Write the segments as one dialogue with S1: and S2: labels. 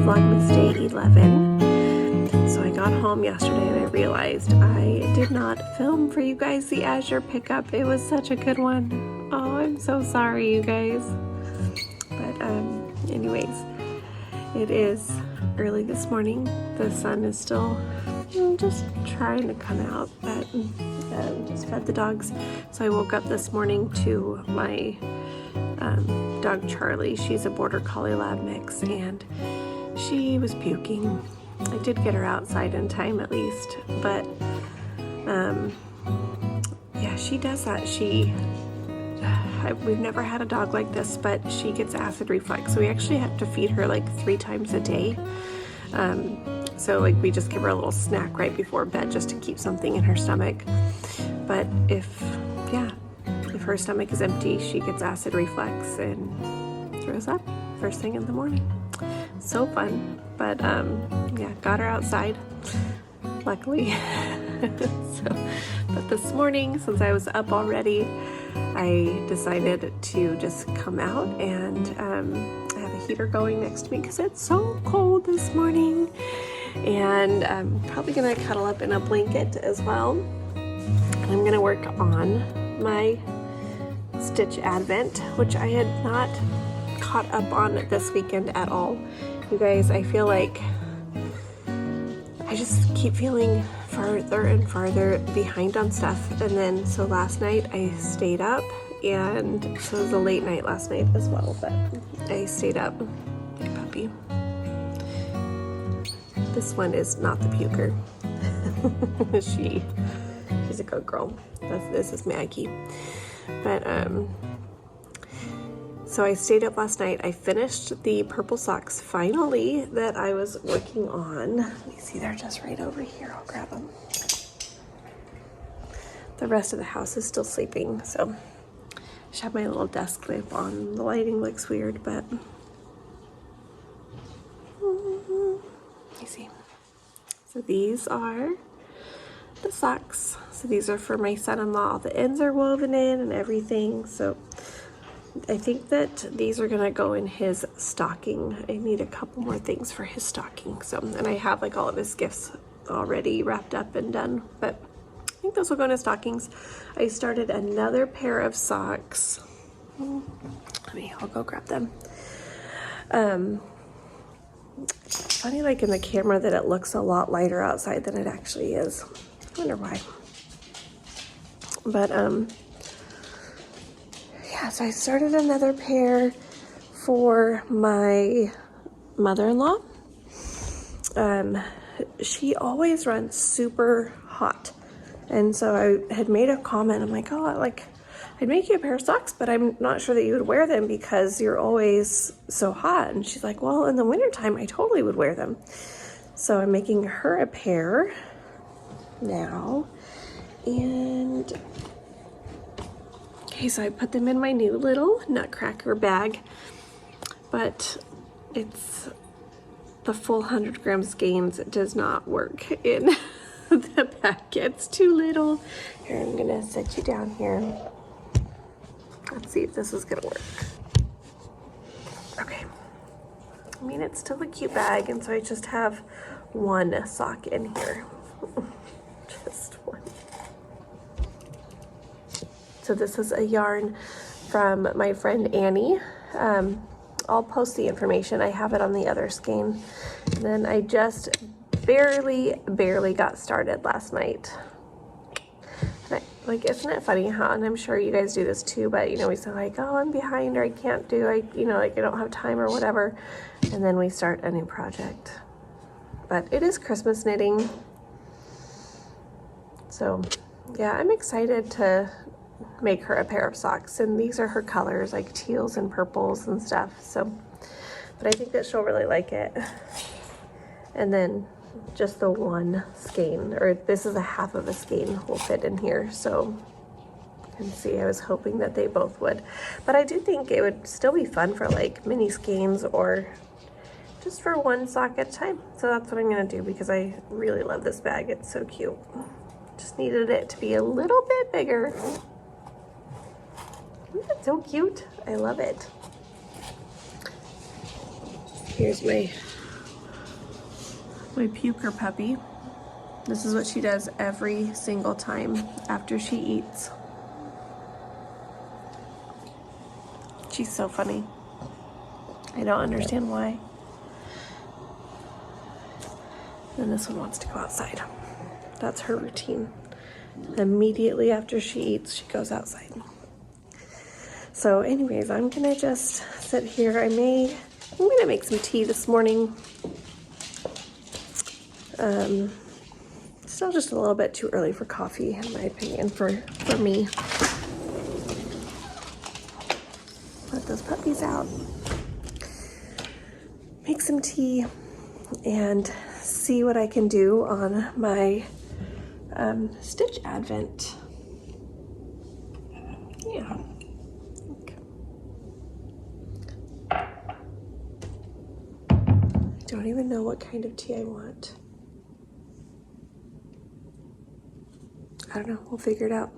S1: Vlogmas day 11. So I got home yesterday and I realized I did not film for you guys the Azure pickup. It was such a good one. Oh, I'm so sorry, you guys. But anyways, it is early this morning. The sun is still just trying to come out, but just fed the dogs. So I woke up this morning to my dog Charlie. She's a border collie lab mix and she was puking. I did get her outside in time at least, but yeah, she does that. We've never had a dog like this, but she gets acid reflux, so we actually have to feed her like 3 times a day. So like we just give her a little snack right before bed just to keep something in her stomach. But if her stomach is empty, she gets acid reflux and throws up first thing in the morning. So fun. But yeah, got her outside, luckily. But this morning, since I was up already, I decided to just come out and I have a heater going next to me because it's so cold this morning. And I'm probably gonna cuddle up in a blanket as well. I'm gonna work on my Stitch Advent, which I had not caught up on this weekend at all. You guys, I feel like I just keep feeling farther and farther behind on stuff. And then so last night I stayed up, and so it was a late night last night as well, but I stayed up. Hey puppy. This one is not the puker. She's a good girl. This is Maggie. But so I stayed up last night. I finished the purple socks finally that I was working on. Let me see, they're just right over here. I'll grab them. The rest of the house is still sleeping, so I just have my little desk lamp on. The lighting looks weird, but let me see. So these are the socks. So these are for my son-in-law. All the ends are woven in and everything. So I think that these are gonna go in his stocking. I need a couple more things for his stocking. So, and I have like all of his gifts already wrapped up and done, but I think those will go in his stockings. I started another pair of socks. I'll go grab them. Funny, like in the camera, that it looks a lot lighter outside than it actually is. I wonder why. But yeah, so I started another pair for my mother-in-law. She always runs super hot, and so I had made a comment. I'm like, oh, I'd make you a pair of socks, but I'm not sure that you would wear them because you're always so hot. And she's like, well, in the wintertime, I totally would wear them. So I'm making her a pair now. And okay, so I put them in my new little nutcracker bag, but it's the full 100 gram skeins. It does not work in the bag. It's too little. Here, I'm gonna set you down here. Let's see if this is gonna work. Okay. I mean, it's still a cute bag, and so I just have one sock in here. Just one. So this is a yarn from my friend Annie. I'll post the information. I have it on the other skein. And then I just barely got started last night. And like, isn't it funny how, and I'm sure you guys do this too, but you know, we say like, oh, I'm behind, or I can't do, you know, like I don't have time or whatever. And then we start a new project. But it is Christmas knitting. So yeah, I'm excited to make her a pair of socks, and these are her colors, like teals and purples and stuff. So, but I think that she'll really like it. And then just the one skein, or this is a half of a skein, will fit in here. So you can see, I was hoping that they both would, but I do think it would still be fun for like mini skeins or just for one sock at a time. So that's what I'm gonna do, because I really love this bag. It's so cute. Just needed it to be a little bit bigger. Isn't that so cute? I love it. Here's my my puker puppy. This is what she does every single time after she eats. She's so funny. I don't understand why. And this one wants to go outside. That's her routine. Immediately after she eats, she goes outside. So anyways, I'm gonna just sit here. I'm gonna make some tea this morning. Still just a little bit too early for coffee, in my opinion, for me. Let those puppies out. Make some tea and see what I can do on my Stitch Advent. Yeah. I don't even know what kind of tea I want. I don't know, we'll figure it out.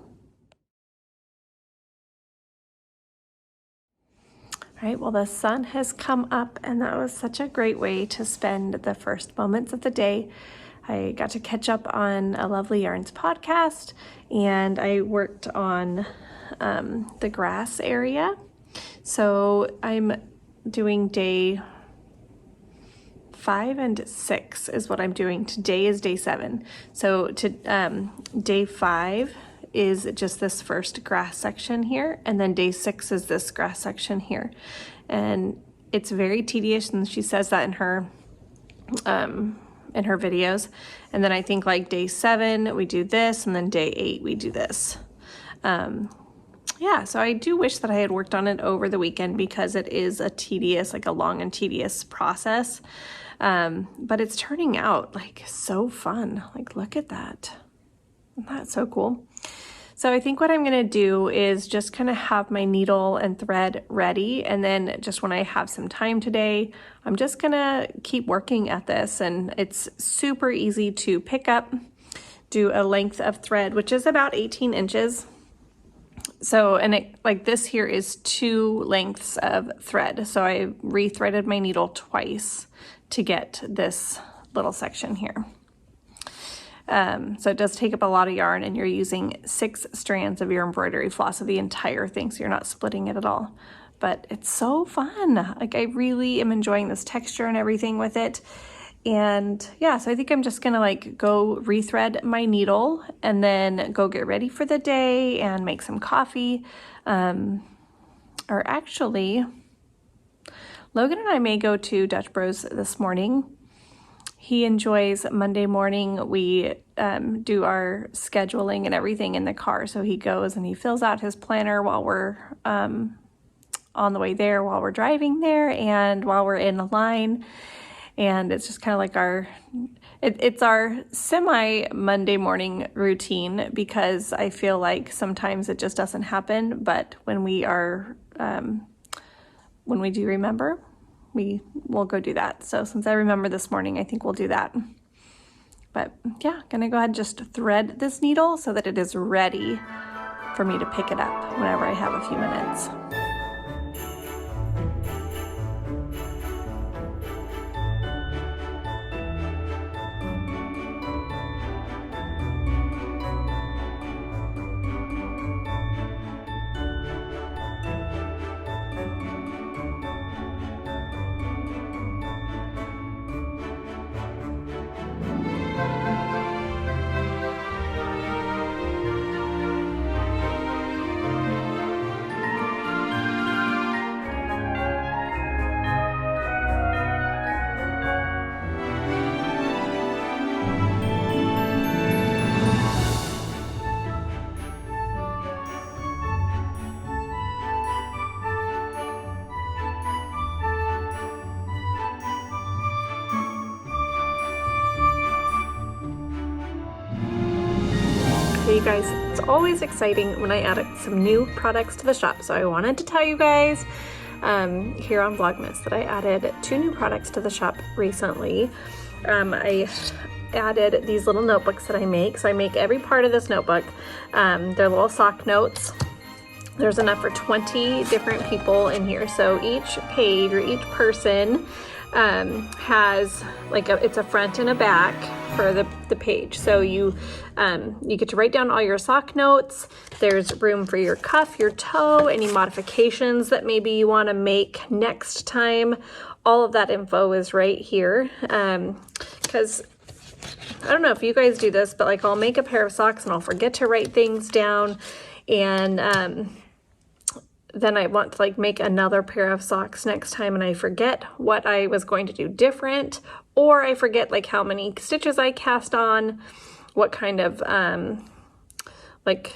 S1: All right, well, the sun has come up, and that was such a great way to spend the first moments of the day. I got to catch up on a Lovely Yarns podcast, and I worked on the grass area. So I'm doing day 5 and 6 is what I'm doing. Today is day 7. So day 5 is just this first grass section here, and then day 6 is this grass section here. And it's very tedious, and she says that in her videos. And then I think like day 7 we do this, and then day 8 we do this. Yeah, so I do wish that I had worked on it over the weekend, because it is a tedious, like a long and tedious process. But it's turning out like so fun. Like, look at that. Isn't that so cool? So I think what I'm gonna do is just kind of have my needle and thread ready, and then just when I have some time today, I'm just gonna keep working at this. And it's super easy to pick up, do a length of thread, which is about 18 inches. So, and it, like this here is 2 lengths of thread. So I rethreaded my needle twice to get this little section here. So it does take up a lot of yarn, and you're using 6 strands of your embroidery floss of the entire thing, so you're not splitting it at all. But it's so fun. Like, I really am enjoying this texture and everything with it. And yeah, so I think I'm just gonna like go rethread my needle and then go get ready for the day and make some coffee. Or actually, Logan and I may go to Dutch Bros this morning. He enjoys Monday morning. We do our scheduling and everything in the car. So he goes and he fills out his planner while we're on the way there, while we're driving there, and while we're in a line. And it's just kind of like it's our semi Monday morning routine, because I feel like sometimes it just doesn't happen. But when we do remember, we will go do that. So since I remember this morning, I think we'll do that. But yeah, gonna go ahead and just thread this needle so that it is ready for me to pick it up whenever I have a few minutes. So you guys, it's always exciting when I add some new products to the shop. So I wanted to tell you guys here on Vlogmas that I added 2 new products to the shop recently. I added these little notebooks that I make. So I make every part of this notebook. They're little sock notes. There's enough for 20 different people in here. So each page or each person
S2: has like it's a front and a back for the page. So you get to write down all your sock notes. There's room for your cuff, your toe, any modifications that maybe you want to make next time. All of that info is right here. Because I don't know if you guys do this, but like I'll make a pair of socks and I'll forget to write things down, and then I want to like make another pair of socks next time and I forget what I was going to do different, or I forget like how many stitches I cast on, what kind of like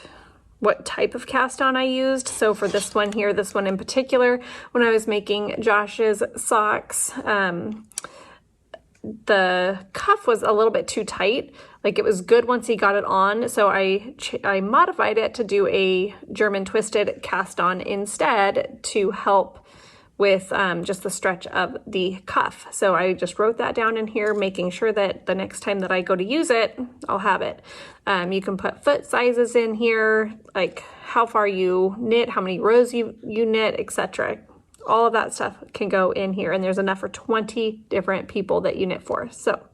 S2: what type of cast on I used. So for this one here, this one in particular, when I was making Josh's socks, the cuff was a little bit too tight. Like it was good once he got it on, so I modified it to do a German twisted cast on instead to help with just the stretch of the cuff. So I just wrote that down in here, making sure that the next time that I go to use it, I'll have it. You can put foot sizes in here, like how far you knit, how many rows you knit, etc. All of that stuff can go in here, and there's enough for 20 different people that you knit for. So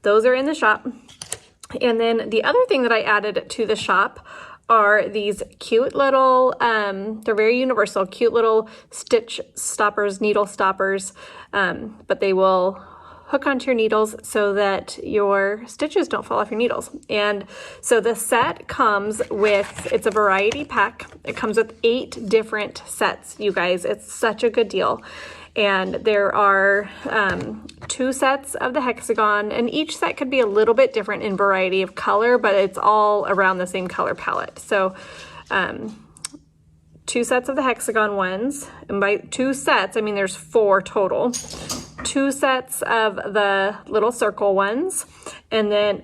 S2: those are in the shop. And then the other thing that I added to the shop are these cute little, they're very universal, cute little stitch stoppers, needle stoppers, but they will hook onto your needles so that your stitches don't fall off your needles. And so the set comes with, it's a variety pack. It comes with 8 different sets, you guys. It's such a good deal. And there are 2 sets of the hexagon, and each set could be a little bit different in variety of color, but it's all around the same color palette. So 2 sets of the hexagon ones, and by 2 sets, I mean there's 4 total. 2 sets of the little circle ones, and then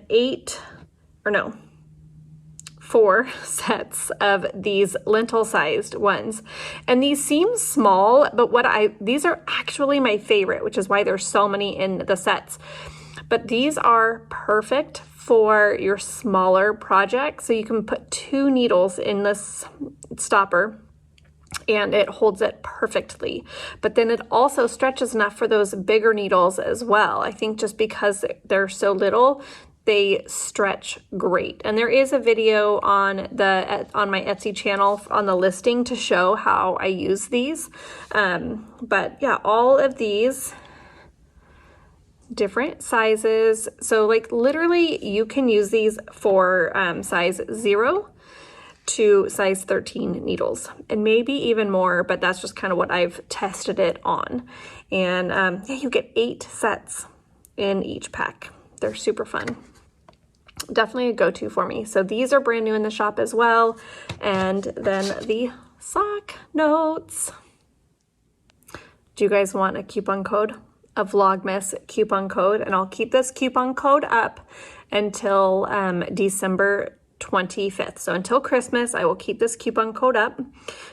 S2: 4 sets of these lentil-sized ones. And these seem small, but these are actually my favorite, which is why there's so many in the sets. But these are perfect for your smaller projects. So you can put 2 needles in this stopper and it holds it perfectly. But then it also stretches enough for those bigger needles as well. I think just because they're so little, they stretch great. And there is a video on my Etsy channel on the listing to show how I use these. But yeah, all of these different sizes. So like literally you can use these for size 0 to size 13 needles, and maybe even more, but that's just kind of what I've tested it on. And yeah, you get 8 sets in each pack. They're super fun. Definitely a go-to for me. So these are brand new in the shop as well. And then the sock notes. Do you guys want a coupon code? A Vlogmas coupon code, and I'll keep this coupon code up until December 25th. So until Christmas, I will keep this coupon code up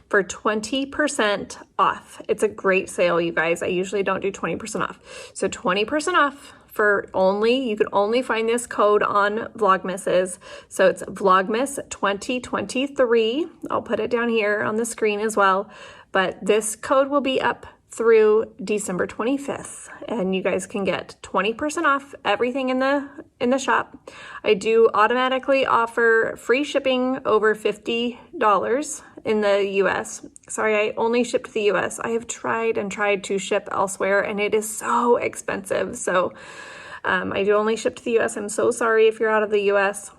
S2: for 20% off. It's a great sale, you guys. I usually don't do 20% off. So 20% off for you can only find this code on Vlogmas's. So it's Vlogmas 2023. I'll put it down here on the screen as well. But this code will be up through December 25th, and you guys can get 20% off everything in the shop. I do automatically offer free shipping over $50 in the US. Sorry, I only ship to the US. I have tried to ship elsewhere, and it is so expensive. So I do only ship to the US. I'm so sorry if you're out of the US.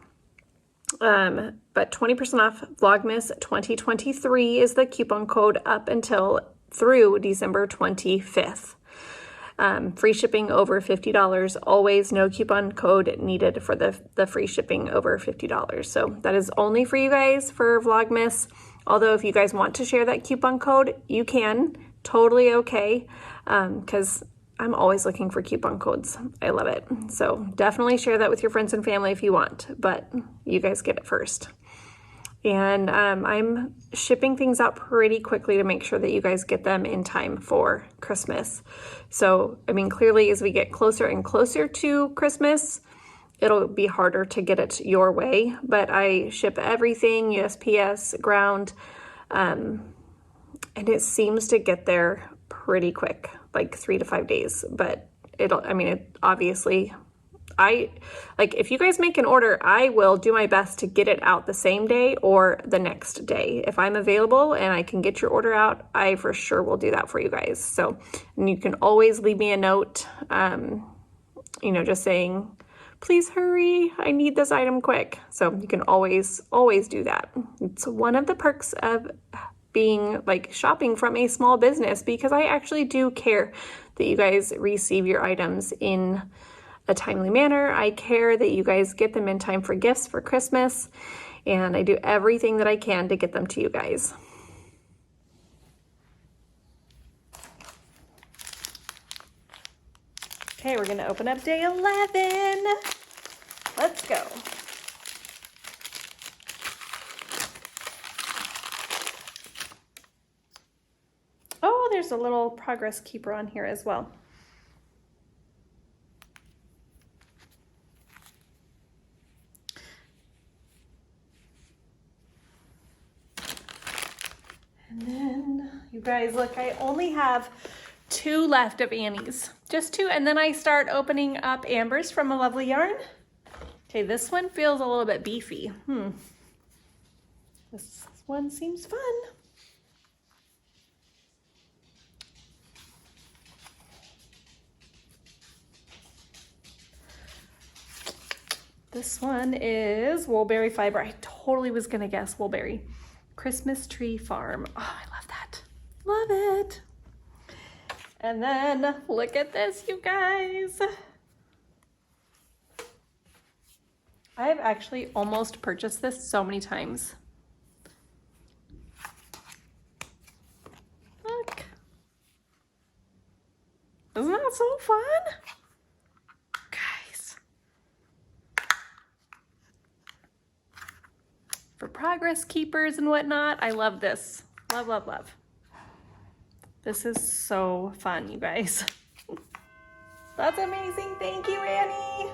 S2: But 20% off, Vlogmas 2023 is the coupon code up until through December 25th. Free shipping over $50. Always no coupon code needed for the free shipping over $50. So that is only for you guys for Vlogmas. Although if you guys want to share that coupon code, you can. Totally okay. Because I'm always looking for coupon codes. I love it. So definitely share that with your friends and family if you want. But you guys get it first. And I'm shipping things out pretty quickly to make sure that you guys get them in time for Christmas. So, I mean, clearly as we get closer and closer to Christmas, it'll be harder to get it your way. But I ship everything, USPS, ground, and it seems to get there pretty quick. like 3 to 5 days, but it obviously, if you guys make an order, I will do my best to get it out the same day or the next day. If I'm available and I can get your order out, I for sure will do that for you guys. So, and you can always leave me a note, just saying, please hurry, I need this item quick. So you can always do that. It's one of the perks of being shopping from a small business, because I actually do care that you guys receive your items in a timely manner. I care that you guys get them in time for gifts for Christmas, and I do everything that I can to get them to you guys. Okay, we're gonna open up day 11. Let's go. Oh, there's a little progress keeper on here as well. And then, you guys, look, I only have 2 left of Annie's. Just 2, and then I start opening up Amber's from A Lovely Yarn. Okay, this one feels a little bit beefy. This one seems fun. This one is Woolberry Fiber. I totally was gonna guess Woolberry. Christmas Tree Farm. Oh, I love that. Love it. And then look at this, you guys. I've actually almost purchased this so many times. Look. Isn't that so fun? Guys. For progress keepers and whatnot, I love this. Love, love, love. This is so fun, you guys. That's amazing. Thank you, Annie.